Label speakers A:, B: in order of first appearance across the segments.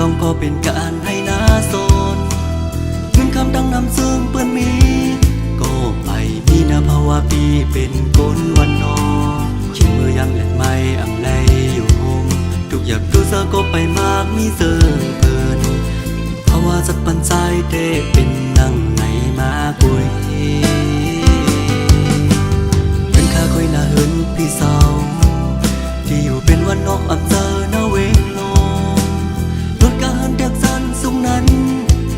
A: อมก็เป็นการให้นาโซนเงินคำดังนำซึ่งเปื้อนมีก็ไปมีนาภาวะปีเป็นกลวันนอขิงมือยังแหลนไม่อำไลอยู่หงทุกอย่างดูเซอก็ไปมากมีเซิงเพลินภาวะสักปันใจเตเป็นนั่งไหนมากุยเป็นข้าคอยนาเหินพี่สาวที่อยู่เป็นวันนอกอำเจอหน้าเวงลงรถกาหันแดกสันสูงนั้น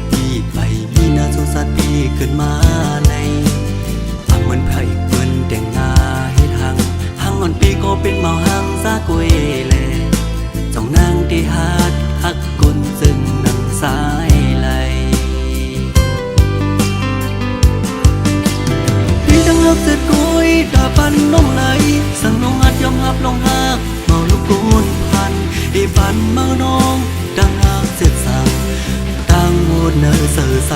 A: พี่ไปมีนาสุสัตปีขึ้นมาในฟังเหมือนพระเอกเปิ้นแต่งหน้าให้ทางอ่อนปีก็เป็นเมาหังซากวยแลจ้องนางที่ฮัดฮักกุนซึ่งนังสายไหลพี่ตั้งฮักเสร็จกุยตาปันน้องไหลสั่งน้องฮัดยอมฮับลงฮักเมาลูกกุนพันอีปันเมาน้องดังฮักเสร็จสั่งตั้งหมดเนอเสือใส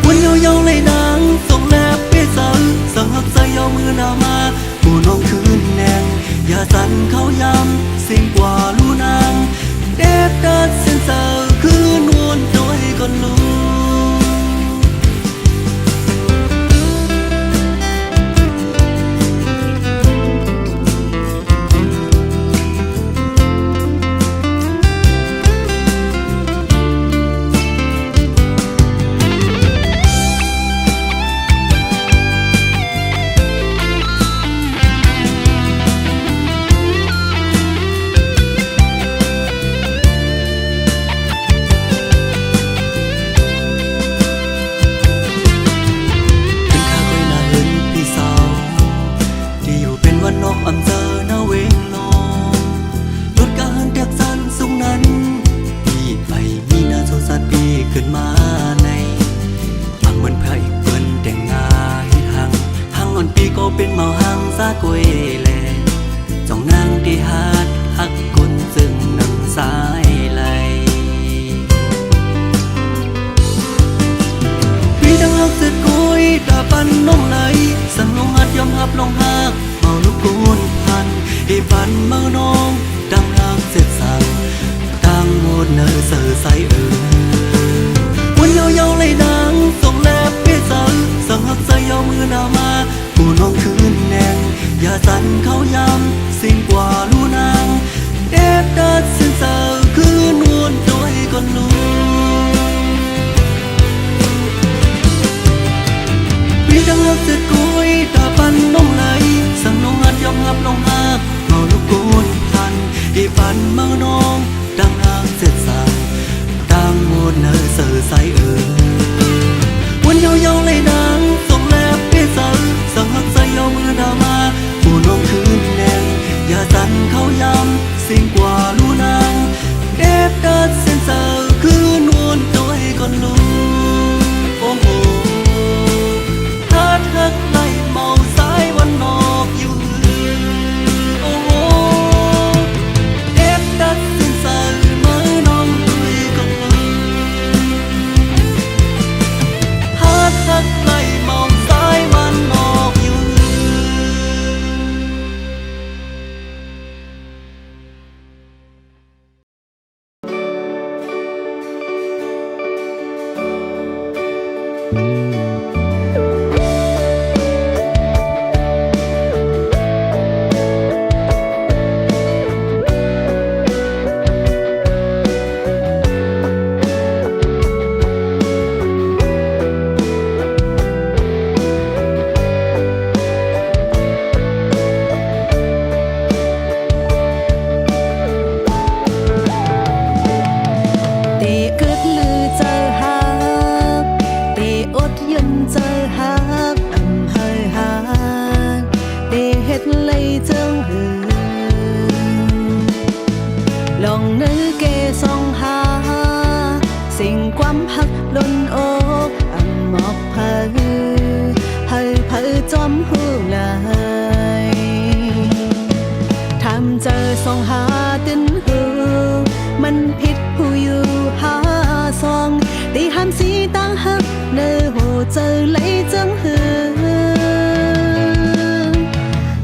A: วันยาวๆเลยนางส่งแนบเปี้ยสังสั่งฮักใส่ยาวมือหน้ามาผู้น้องคืนแนงอย่าสั่นเขาย้ำสิ่งกว่าลูนางเด็บดัดเส้นเสือคืนวนโดยก่อนลูวันนอกอำเจอหน้าเวงลงรถกาหันแดกสันสูงนั้นพี่ไปมีนาโซสัตปีขึ้นมาในฟังเหมือนพระเอกเปิ้นแต่งหน้าให้ทางอ่อนปีก็เป็นเมาหังซากวยแลจ้องนางที่ฮัดฮักกุนซึ่งนังสายไหลพี่ดังฮักเสร็จกุยตาปันน้องไหลสั่งน้องฮัดยอมฮับลงฮักเมาลูกกุนพันอีปันเมาน้องดังฮักเสร็จสั่งตั้งหมดเนอเสือใสวันยาวๆเลยนางส่งแลบเปี้ยสังสั่งฮักใส่ยาวมือหน้ามาผู้น้องคืนแนงอย่าสั่นเขาย้ำสิ่งกว่าลูนางเด็บดัดเส้นเสือคืนวนโดยก่อนลูพี่ดังฮักเสร็จกุยตาปันน้องไหลสั่งน้องฮัดยอมฮับลงฮักเมาลูกกุนพันอีปันเมาน้องดังฮักเสร็จสั่งตั้งหมดเนอเสือใสวันยาวๆเลยนางส่งแลบเปี้ยสังสั่งฮักใส่ยาวมือหน้ามาผู้น้องคืนแนงอย่าสั่นเขาย้ำสิ่งกว่าลูนางเด็บดัดเส้นเสือคืนวนโดยก่อนลูโอ้โหฮักไล่เมาสายวันนอกอยู่โอ้โหเด็บดัดสิ้นสายมือน้องด้วยกันฮักไล่เมาสายวันนอกอยู่
B: จอมหูเลยทำเจอส่องหาตินหูมันผิดผู้อยู่หาซองตีห้ามสีตั้งหักเนื้อหูเจอเลยจังหือ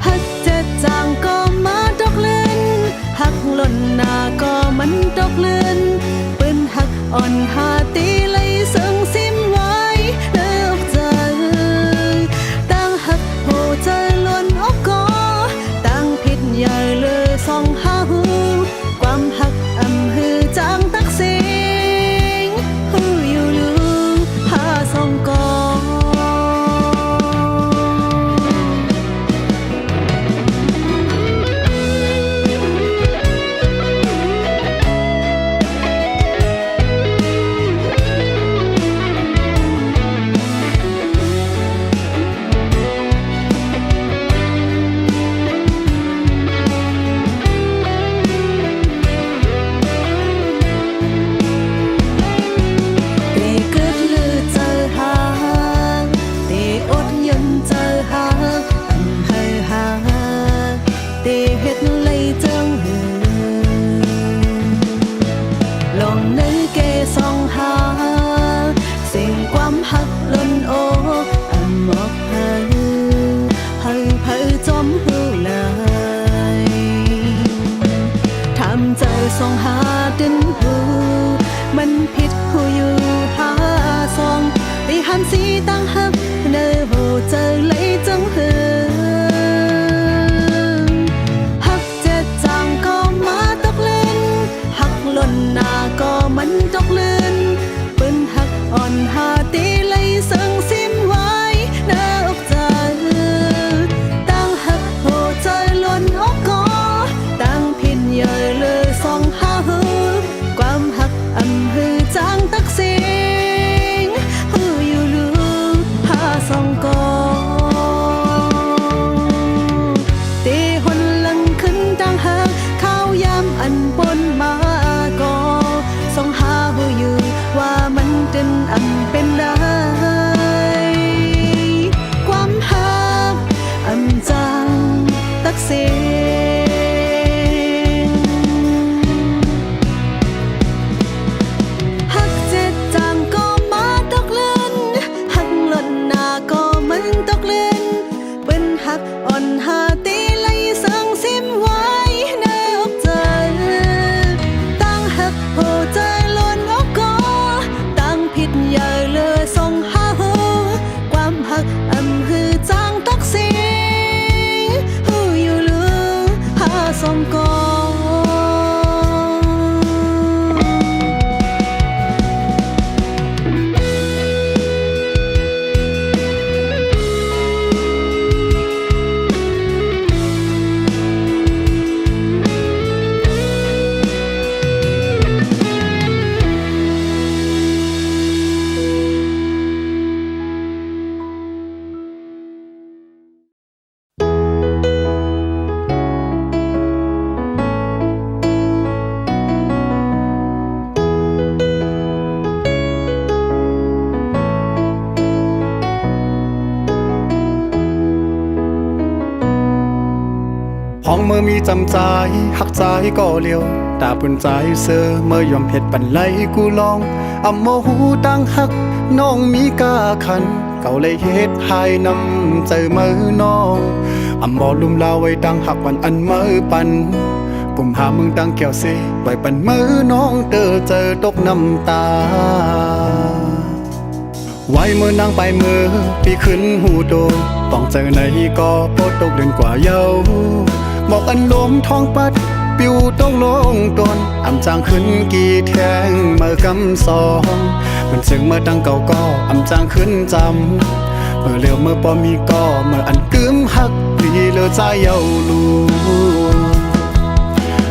B: หักเจ็ดจางก็มาดอกเล่นหักหล่นหน้าก็มันดอกเล่ ส่องหาดินหูมันผิดหูอยู่หาซองตีหันสีตั้งหักเนอโหเจอเลยจังหือหักเจ็ดจางก็มาตกเล่นหักหล่นหน้าก็มันตกเลื่อนปืนหักอ่อนหาตีเลยเสิงซิมไว้เนออกใจตั้งหักโหใจล้นอกก็ตั้งพินเยอะเลยสองหาหือความหักอำหือจางตักสิงหืออยู่ลือหาสองกอตีหนหลังขึ้นตั้งหักข้าวยามอันปนมาก็สองหาหูอยู่ว่ามันเป็นอันเป็นได้ความหักอำจางตักสิงหักเจ็ดจางก็มาตกเล่นหักหล่นหน้าก็มันตกเล่นเป็นหักอ่อนหาตีไล่เสิงซิมไว้ในอกใจตั้งหักโหใจล้นอกก็ตั้งผิดใหญ่เลยส่งหาหูความหักอำหือจางตักสิงหูอยู่ลือหาสองกอ
C: ห้องเมื่อมีจำใจหักใจก็เลียวตาปุ่นใจเสือเมื่อยอมเผ็ดปันไหลกูลองอำโมหูตั้งหักน้องมีกาขันเก่าเลยเฮ็ดหายนำใจมือน้องอำบ่ลุมลาไว้ตั้งหักวันอันมือปันกุมหามึงตั้งแก้วเสไว้ปันมือน้องเจอตกน้ำตาไว้มือนางไปมือปีขึ้นหูโตต้องเจอในก็โพดตกเดือนกว่าเยาบอกอันลมท้องปัดปิวต้องลงตนอำจางขึ้นกี่แทงเมื่อกำสองมันซึ่งเมื่อตั้งเก่าก็อำจางขึ้นจำเมื่อเร็วเมื่อปอมีก็เมื่ออันกึมหักดีเลอใจเยาลู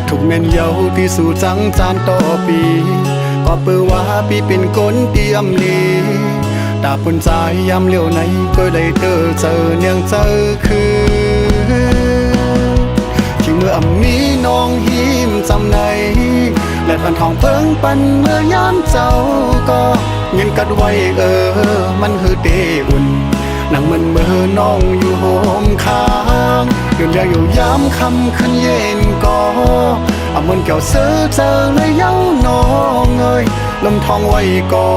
C: ทุกเม่นเยาที่สู่จังจานต่อปีก็เปือว่าปีเป็นคนเตรียมลีตาปุ่นใจยามเลี้ยวไหนก็ได้เจอเนียงเจอคือที่เมื่ออำนี้น้องหิมจำในและปันทองเพิ่งปันเมื่อยามเจ้าก็เงินกัดไว้มันหือเตอุ่นนั่งมันเมื่อน้องอยู่โฮมค้างยืนเดียวอยู่ยามคำขึ้นเย็นก็เอามันแก้วเสือเจอเลยเย้าน้องเอ้ยลมทองไว้ก่อ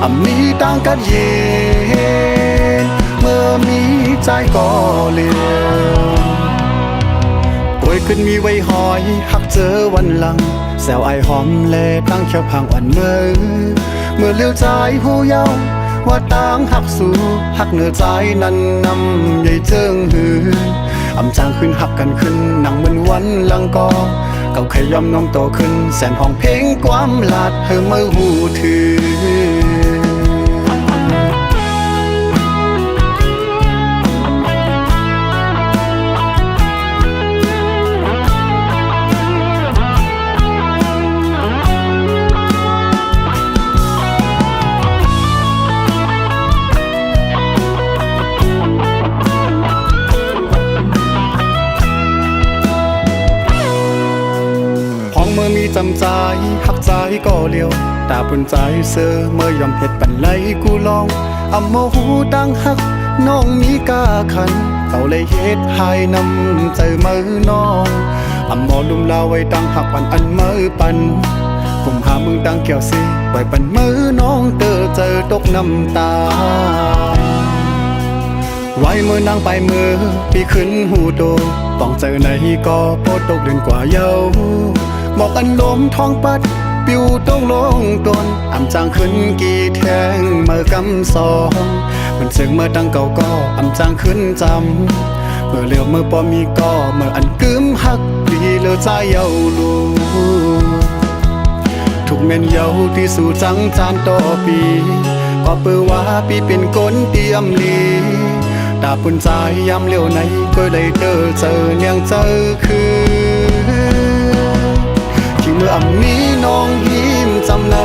C: นมีตั้งกัดเย็นเมื่อมีใจก็เลี้ยวป่วยขึ้นมีไว้หอยหักเจอวันหลังแซวไอหอมแลตั้งเขียวพังอ่อนเมื่อเลี้ยวใจหูเยาว่าตั้งหักสู่หักเหนือใจนั้นนำใหญ่เจิงหืออำจางขึ้นหักกันขึ้นหนังเหมือนวันหลังก็เก่าขยอมน้องโตขึ้นแสนห้องเพลงความลาดเธอเมื่อหูถือเมื่อมีจำใจหักใจก็เลียวตาปุ่นใจเสือเมื่อยอมเผ็ดปันไหลกูลองอำโมหูตั้งหักน้องมีกาขันเก่าเลยเฮ็ดหายนำใจมือน้องอำโมลุมลาไว้ตั้งหักปันอันมือปันกุมหามึงตั้งแก้วสิไว้ปันมือน้องเจอตกน้ำตาไว้มือนางไปมือปีขึ้นหูโต ต้องเจอไหนก็โปดตกเดือนกว่าเยาหมอกอันลมท้องปัดปิวต้องลงตนอ่ำจางขึ้นกี่แทงเมื่อกำสองมันเสียงเมื่อดังเก่าก็อ่ำจางขึ้นจำเมื่อเลี้ยวเมื่อปอมีก็เมื่ออันกึมหักดีเลือใจเยาลูทุกเม่นเยาที่สู่จังจานต่อปีก็เปือว่าปีเป็นก้นเตรียมลีตาปุ่นใจยามเลี้ยวไหนก็เลยเจอเนียงเจอคือที่เมื่ออ่ำนี้น้องหิมจำไหน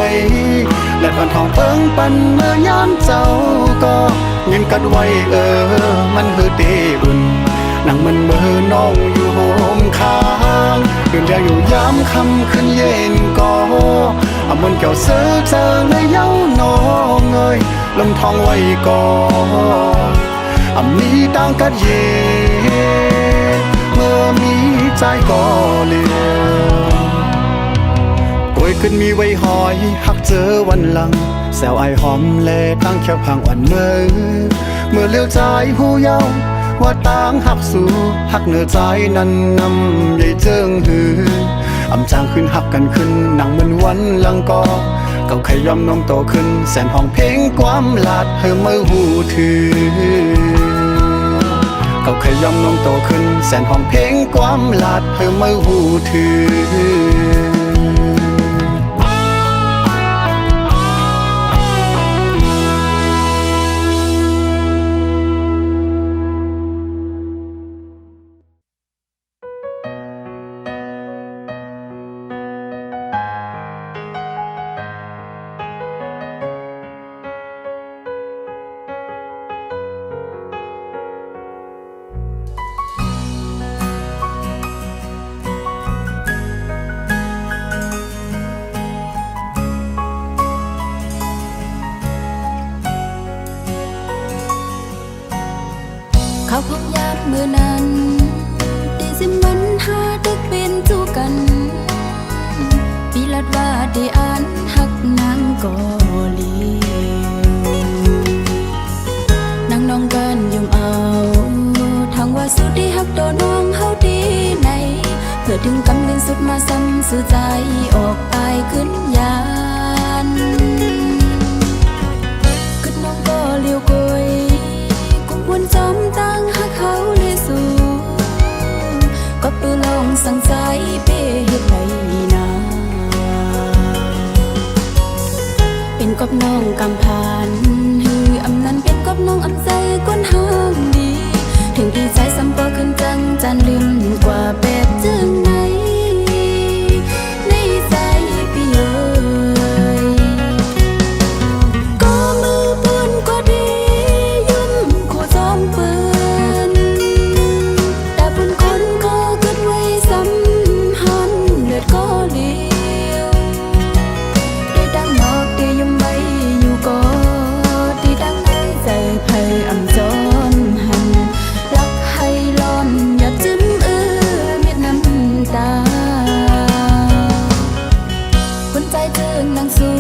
C: และพันทองเปิ้งปันเมื่อยามเจ้าก็เงินกัดไว้มันคือเตอุ่นนั่งมันเมื่อน้องอยู่โฮมค้างเดินเดียวอยู่ย้ำคำขึ้นเย็นก็อ่ำมันเกี่ยวเสือเจอเลยเย้าน้องเอ้ยลมทองไว้ก่อนอ่ำมีดังกัดเย็นเมื่อมีใจก็เลี้ยวโอยขึ้นมีไว้หอยหักเจอวันหลังแซวไอหอมแลตั้งแค่พังอ่อนเมื่อเลี้ยวใจหูเยาว่าต่างหักสู่หักเนื้อใจนั้นนำใหญ่เจิงหืออ่ำจางขึ้นหักกันขึ้นหนังเหมือนวันหลังก็เก่าขยอมน้องโตขึ้นแสนห้องเพลงความลาดเฮเมื่อหูถือเก่าขยอมน้องโตขึ้นแสนห้องเพลงความลาดเฮเมื่อหูถือ
D: เขาพบยามเมื่อนั้นได้สิมันหาตึกเป็นจูกันปีลัดว่าได้อ่านหักนางกอลีนางน้องกันยมเอาทางว่าสุดที่หักโดนน้องเฮาดีในเพื่อถึงกำเงินสุดมาซ้ำสื่อใจออกไปขึ้นยานขึ้นน้องก็เลี้ยวกยวนจอมตั้งหักเขาเลยสู่ก็ปืนลองสั่งใจเป้เฮ็ดไรนาเป็นกบน้องกำพานฮืออำนั้นเป็นกบน้องอำใจก้นห้างดีถึงดีใจซ้ำก็ขึ้นจังจันลืมกว่าแบบจึงไหนในใจพี่เอ๋ยก็มือปืนก็ดีจอมปืนแต่ปืนคนก็เกิดไว้สัมหันเลือดก็เลี้ยวได้ดังนอกได้ยมไว้อยู่ก็ได้ดังในใจไพ่อ่ำจอมหันรักให้ล้อมอย่าจิ้มเม็ดน้ำตาคนใจเจิงนางสู้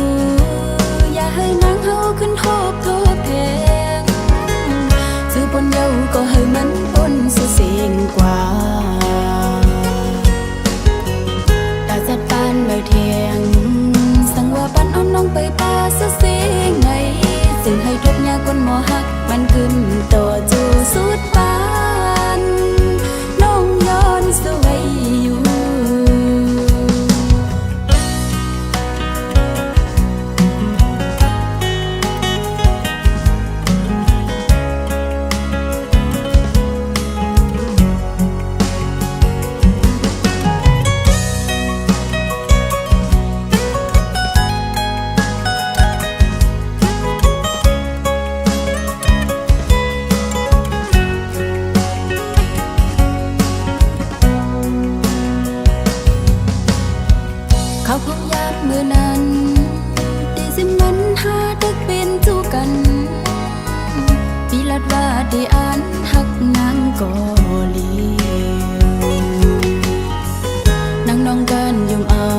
D: อย่าให้นางเฮาขึ้นโทษแทนซื้อบนเยาก็ให้มันปนเสียงกว่าตาจัดปานใบเทียงสั่งว่าปันเอาน้องไปป่าเสียงไงจึงให้ทบยาคนหมอหักมันกึมต่อจูสุดปานน้องย้อนสวยอยู่เขาพบยามเมื่อนั้นได้สิมันหาตึกเป็นจูกันปีลัดว่าได้อ่านหักนางกอลีนางน้องกันยมเอา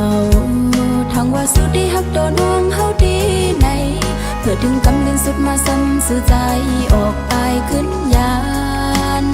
D: ทางว่าสุดที่หักโดนน้องเฮาดีในเพื่อถึงกำเงินสุดมาซ้ำสื่อใจออกไปขึ้นยาน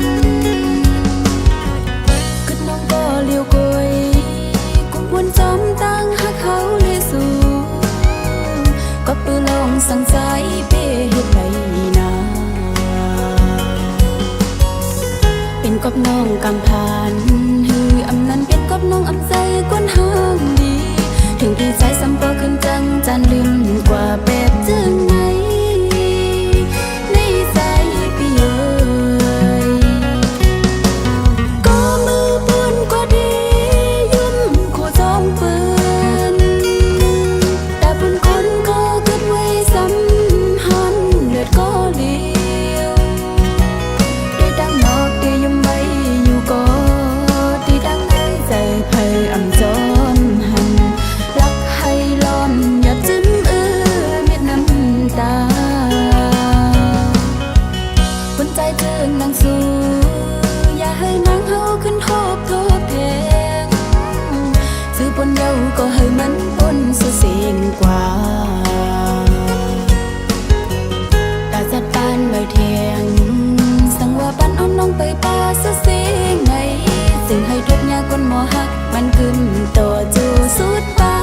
D: ซึ่งให้ทุกอย่างคนหมอหักมันขึ้นต่อจูสุดปา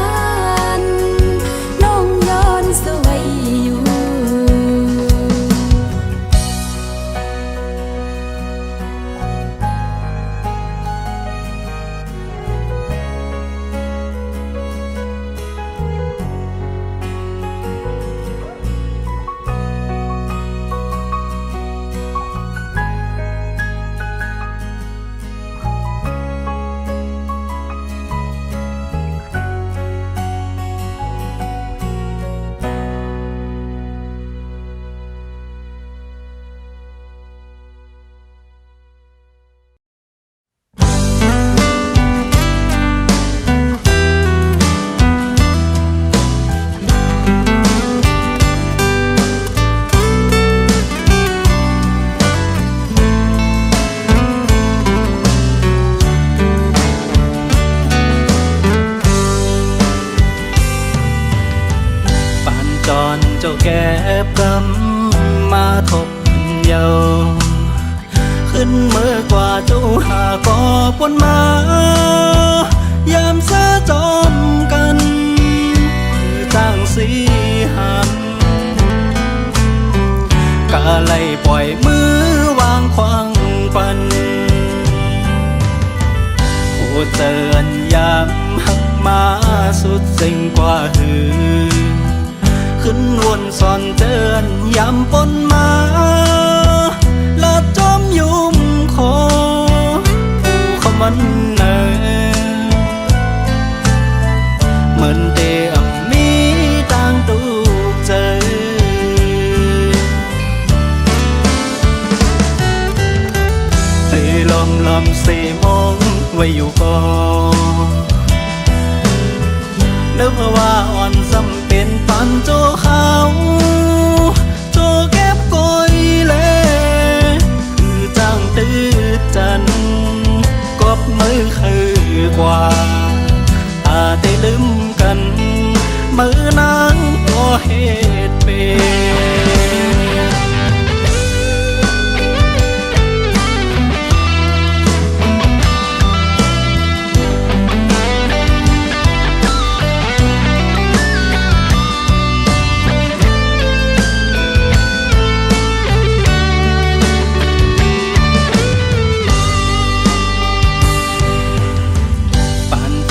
D: นน้องย้อนสวยอยู่
A: เจ้าแก็บกำมาทบเยาขึ้นเมื่อกว่าเจ้าหากอปนมายามเสะจอมกันคือจ้างสีหันกะไล่ปล่อยมือวางควางปันโอ้เตือนยามหักมาสุดสิ่งกว่าหือขึ้นวนสอนเตือนย้ำปนมาละจอมยุ่มคอผู้เขามันเนอเหมือนเดียมมีต่างตูกเจอให้ลมเสมองไว้อยู่ก่อนนึกว่าอ่อนสำเป็นปันโจเขาโจเก็บกอยเล่คือจ้างตื้อจันกบมือคือกว่าอาได้ลืมกันมือนางก็เหตุเป็น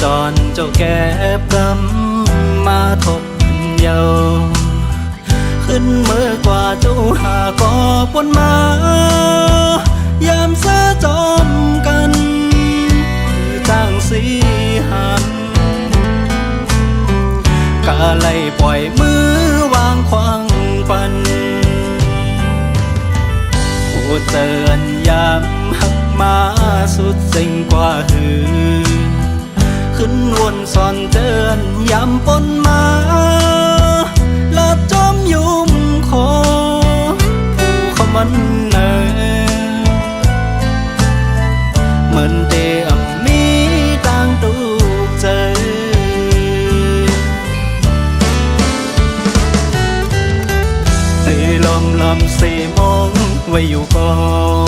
A: จอนเจ้าแก็บกำมาทบเยาขึ้นเมื่อกว่าเจ้าหากอปนมายามเสะจอมกันคือจ้างสีหันกะไล่ปล่อยมือวางควางปันโอ้เตือนยามหักมาสุดสิ่งกว่าหือขึ้นวนสอนเตือนย้ำปนมาละจอมยุ่มคอผู้เขามันเนอเหมือนเดียมมีต่างตูกเจอให้ลมเสมองไว้อยู่ก่อ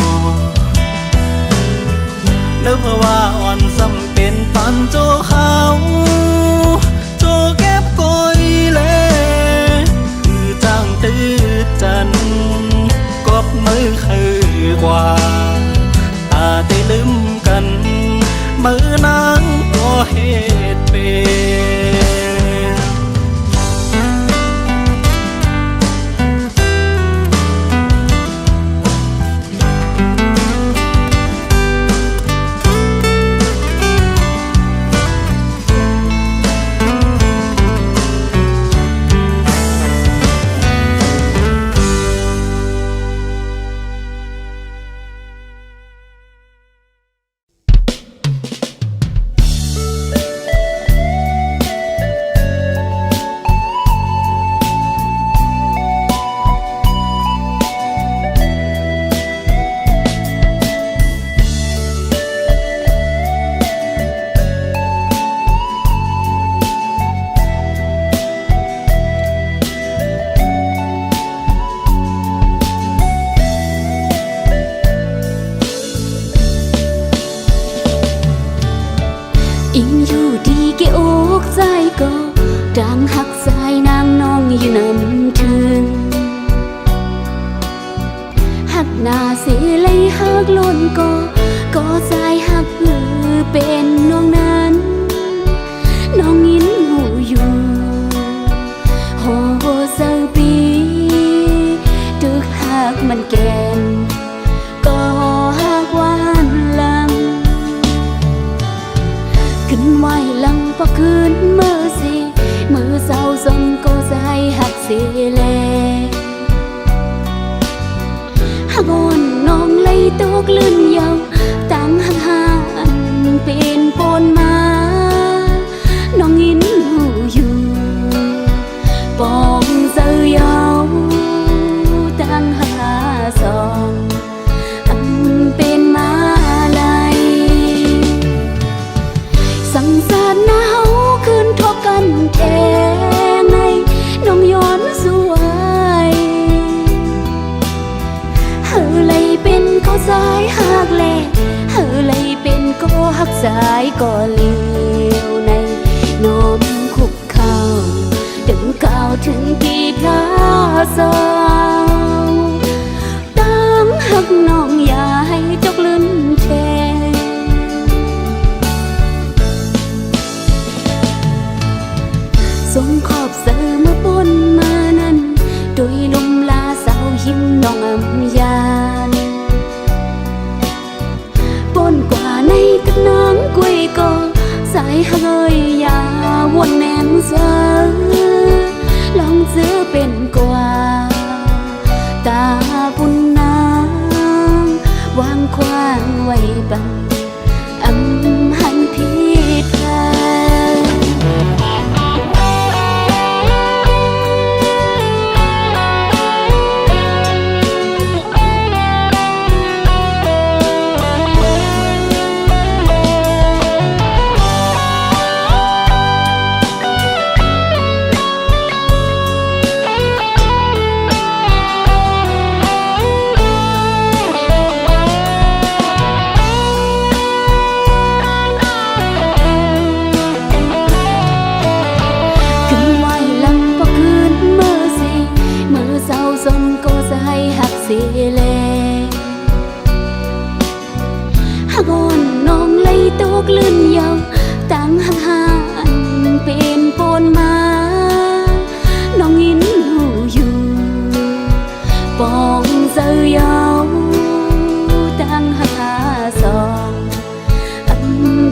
A: นนึกว่าอ่อนสำเป็นปันโจเขาโจเก็บกอยเล่คือจ้างตื้อจันกบมือคือกว่าอาได้ลืมกันมือนางก็เหตุเป็น
D: พอคืนมือสิมือเศร้าสมก็ใจหักเสียแลหักอ่อนน้องเลยตกลื่นยาวตั้งหักหันเป็นปนมาน้องยินหูอยู่ปองเสือยาวตั้งหักสองอันเป็นมาลายสังสารหนาวคืนทบกันแท้ในน้องย้อนสวยเฮอเลยเป็นก็สายหักแลเฮอเลยเป็นก็หักสายก็เลี้ยวในน้อมคุกเข่าถึงก้าวถึงกี่พระสาวตั้งหักน้องอย่าให้จกลืนแทสมขอบเสือมาปนมานั้นโดยลมลาสาวหิมน้องอำยานปนกว่าในตึกนางกุ้ยก็สายเฮยยาวนแนมเสือลองเจอเป็นกว่าตาบุญนางวางควางไว้บังอำหันผิดพลาดสมก็จะให้หักเสียแลหักอ่อนน้องเลยตกลื่นยาวตั้งหักหันเป็นปนมาน้องยินหูอยู่ปองเสือยาวตั้งหักสองอัน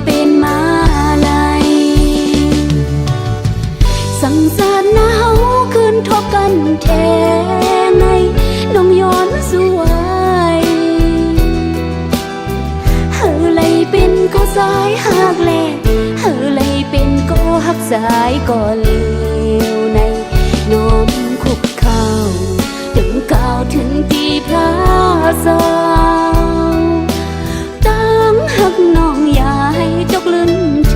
D: เป็นมาลายสังสารหนาวคืนทบกันแท้ในน้องย้อนสวยเฮอเลยเป็นก็สายหักแลเฮอเลยเป็นก็หักสายก็เลี้ยวในน้อมคุกเข่าถึงก้าวถึงกี่พระสาวตั้งหักน้องอย่าให้จกลืนแท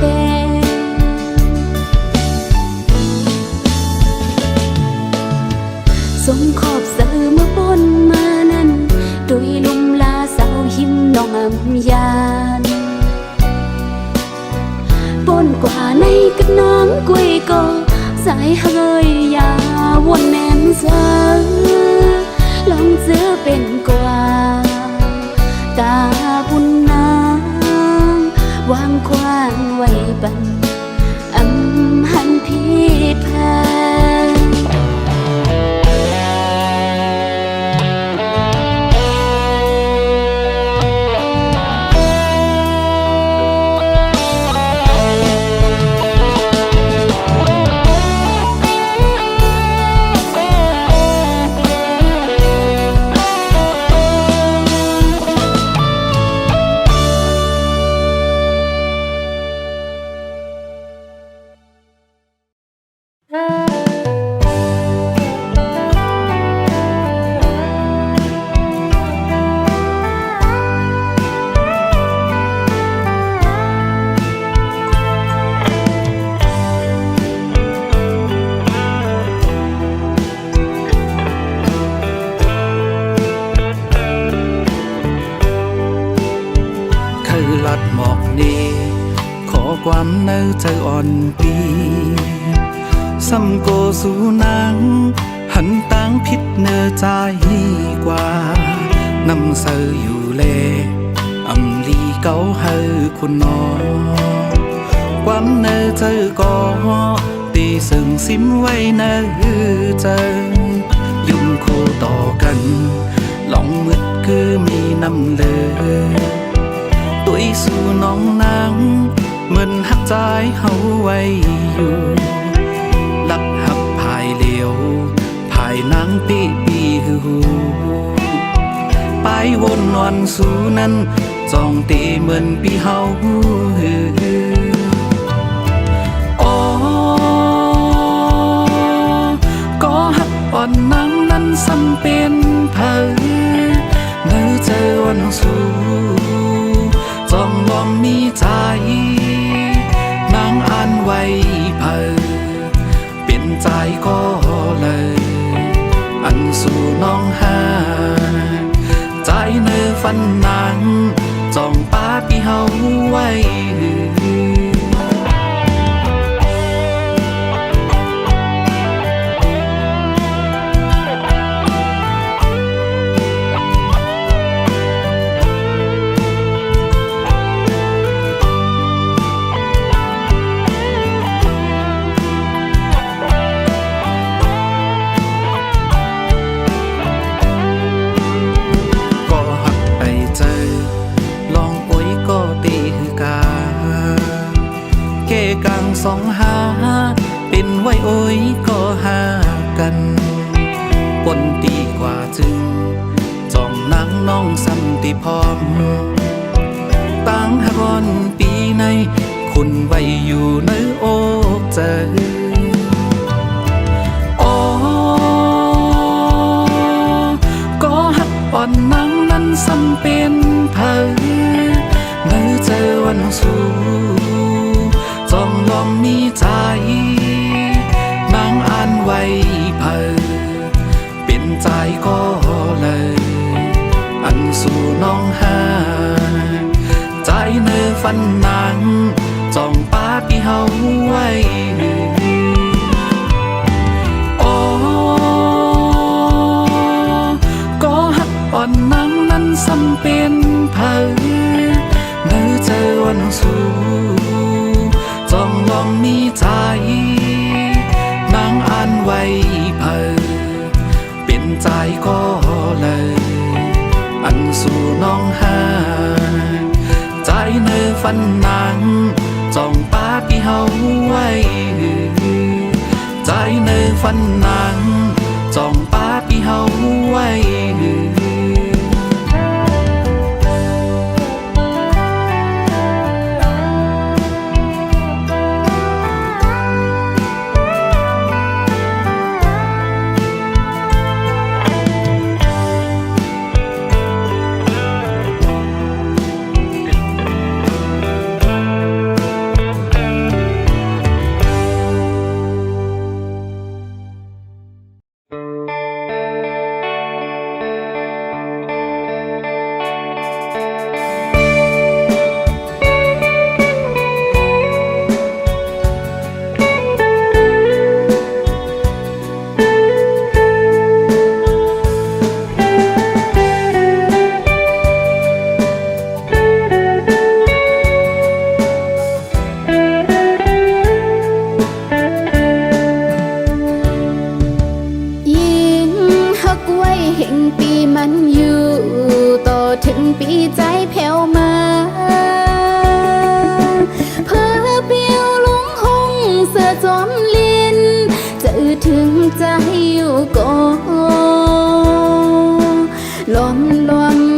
D: สมขอบเสือมาปนมานั้นโดยลมลาสาวหิมน้องอำยานปนกว่าในกระนางกุ้ยก็สายเฮยยาวนแนมเสือลองเจอเป็นกว่าตาบุญนางวางควางไว้บังอำหันผิดพลาด
E: ลัดหมอกนี้ขอความเนื้อใจอ่อนปีซ้ำโกสู่นางหันต่างพิษเนื้อใจกว่านำเสืออยู่เลอำลีเก่าเฮอคุณนอความเนื้อใจก็ตีสึงซิมไว้เนื้อใจยุ่งโคต่อกันหลองมืดคือมีน้ำเลอตัวสู่น้องนางเหมือนหักใจ ใจเฮาไว้อยู่ลักหับภายเหลียวภายนางปีหูไปวนนอนสู่นั้นจ้องตีเหมือนปีเฮาอ๋อก็หักอ่อนนางนั้นสำเป็นเผยเมื่อเจอวันสู่จ้องลอมมีใจนางอ่านไว้เผยเป็นใจก็เลยอันสู่น้องหาใจเนื้อฟันนางจ้องป้าปีเฮาไว้สองหาเป็นไว้โอ้ยก็หากันปนดีกว่าจึงจ้องนางน้องสันติพร้อมตั้งหากอนปีในคุณไว้อยู่ในอกใจอ๋อก็หักอ่อนนางนั้นสำเป็นเผยเมื่อเจอวันสู่จ้องลอมมีใจนางอ่านไว้เผยเป็นใจก็เลยอันสู่น้องหาใจเนื้อฟันนางจ้องป้าปีเฮาไว้อ๋อก็หักอ่อนนางนั้นสำเป็นเผยเมื่อเจอวันสู่จ้องลองมีใจนางอ่านไว้เผยเป็นใจก็เลยอันสู่น้องหาใจเนื้อฟันนางจ้องป้าปีเฮาไว้ใจเนื้อฟันนางจ้องป้าปีเฮาไว้ปีใจแผ่วมาเพ้อเปียวลงห้องเสือจอมลินจะถึงใจอยู่ก่อลอม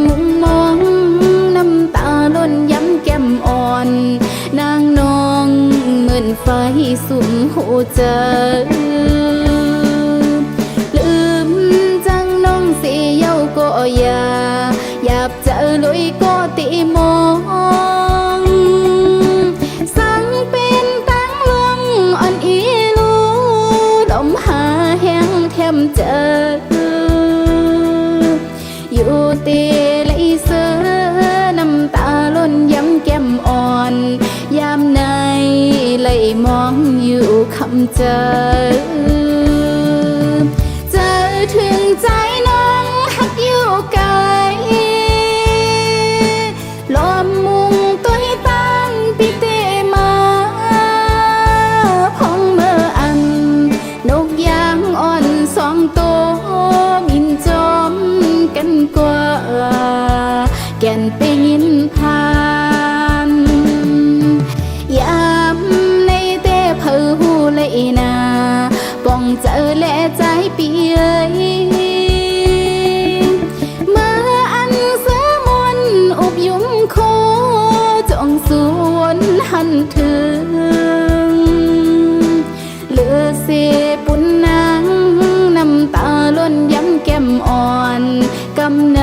E: มุงมองน้ำตาล้นย้ำแก้มอ่อนนางนองเหมือนไฟสุ่มหัวใจลืมจังน้องเสียเย้าก็หยาบเจอลุยก็ตีมองสังเป็นตั้งลงอ่อนอีลูดมหาแห้งแทมเจออยู่ตีไหลเสือน้ำตาล้นย้ำแก้มอ่อนยามในไหลมองอยู่คำเจอถึงใจน้องหักอยู่ไกลลอมมุงตัวให้ตั้งปีเตมาพองเมื่ออันนกยางอ่อนสองตัวมินจอมกันกว่าแก่นไปยินผ่านยาม
D: ถึงเหลือเสียปุ่นนางน้ำตาล้นย้ำแก้มอ่อนกำใน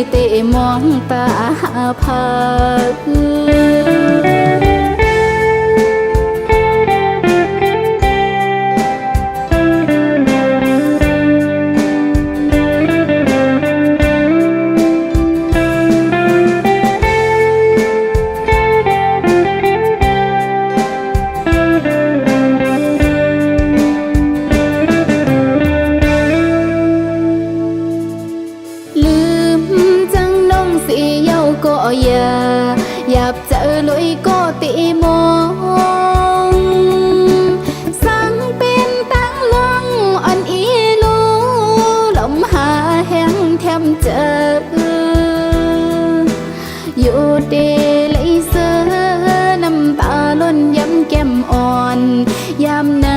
D: เตะมองตาพาหยาบเจอลุยก็ตีมองสังเป็นตั้งลงอ่อนอีลูลมหาแห้งแทมเจออยู่ดีเลยเสือน้ำตาล้นย้ำแก้มอ่อนยามใน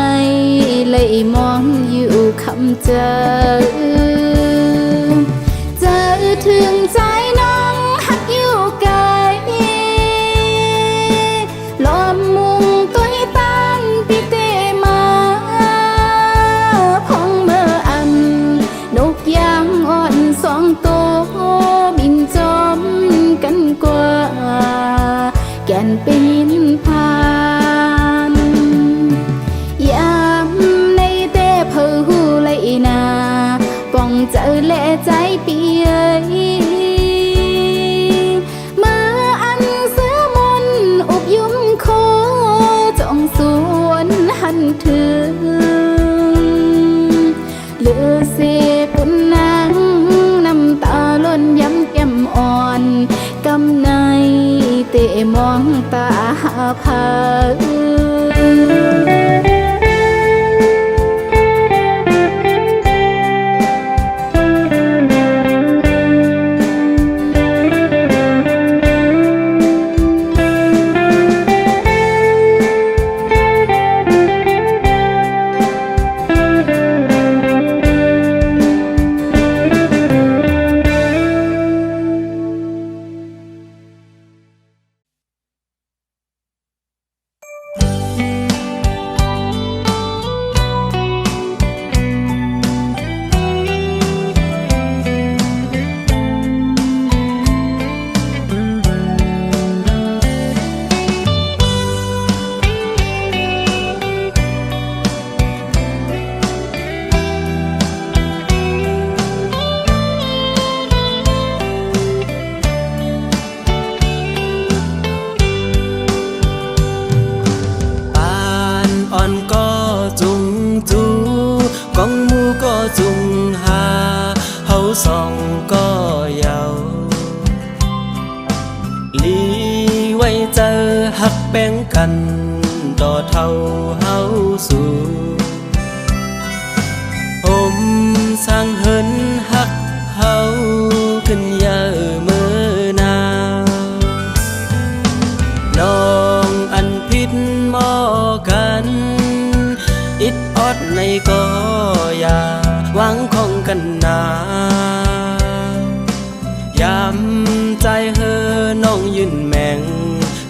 D: เลยมองอยู่คำเจอถึงใจน้องหักอยู่ไกลลมมุงตัวตันปีเตมาพองเมื่ออันนกยางอ่อนสองตัวบินจอมกันกว่าแก่นปีนผ่านยามในเต้เพอหูไหลนาป้องเจอและใจเปียมาอันเสือมนอุบยุ่มโคจ้องสวนหันถึงเหลือเสียปุ่นนางน้ำตาล้นย้ำแก้มอ่อนกำในเตะมองตาพา
A: ส่องก็เยาลีไว้เจอหักแป้งกันต่อเท่าเฮาสู่อมสร้างเหินหักเฮาขึ้นเยอะเมื่อนาวน้องอันพิษมอกันอิดออดในก็อย่าหวังของกันนายามใจเฮอน้องยืนแมง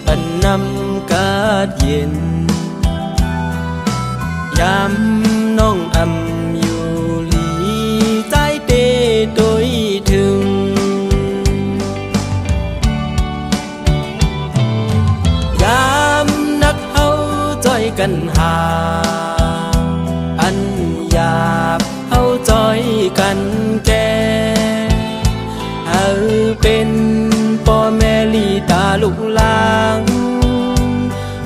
A: ปันนำกาดเย็นยามน้องอำอยู่หลีใจเตโดยถึงยามนักเฮาจ้อยกันหาอันหยาบเฮาจ้อยกันแก่เฮาเป็นพ่อแม่ลีตาลูกหลาง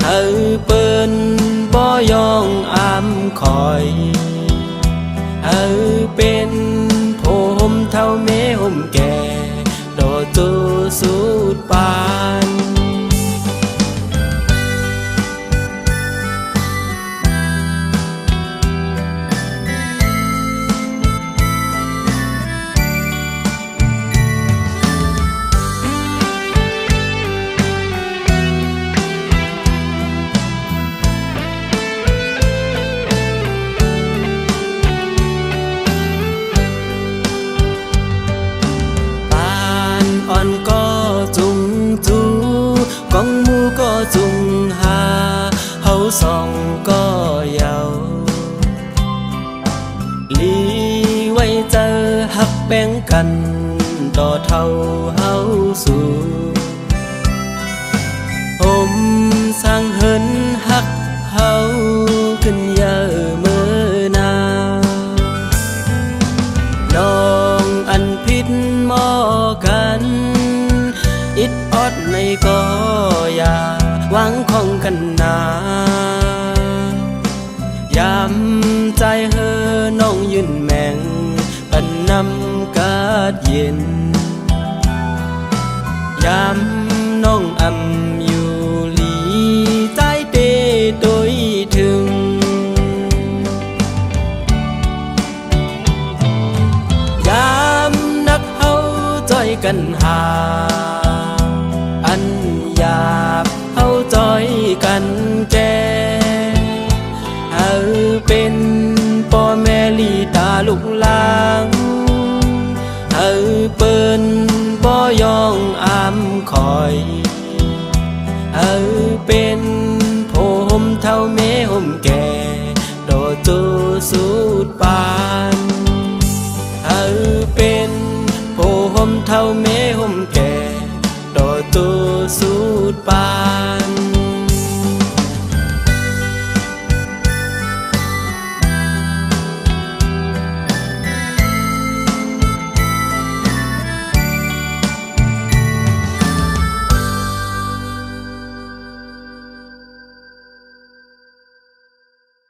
A: เฮาเปิ้นบ่ยองอามคอยเฮาเป็นโพห่มเท่าแม่ห่มแก่ดอโตสุดปาน สองก็เยาลีไว้เจอหักแบ่งกันต่อเท่าเฮาสู่อมสร้างเหินหักเฮาขึ้นเยอะเมื่อนาน้องอันพิษหมอกันอิดออดในก็อย่าหวังของกันนายามใจเฮอน้องยืนแมงปันนำกาดเย็นยามน้องอำอยู่หลีใจเตโดยถึงยามนักเฮาจ้อยกันหาอันหยาบเฮาจ้อยกันแก่เฮาเป็นพ่อแม่ลีตาลูกหลางเฮาเปิ้นบ่ยองอามคอยเฮาเป็นโพห่มเท่าแม่ห่มแก่ดอจูสูดปานเฮาเป็นโพห่มเท่าแม่ห่มแก่ดอจูสูดปาน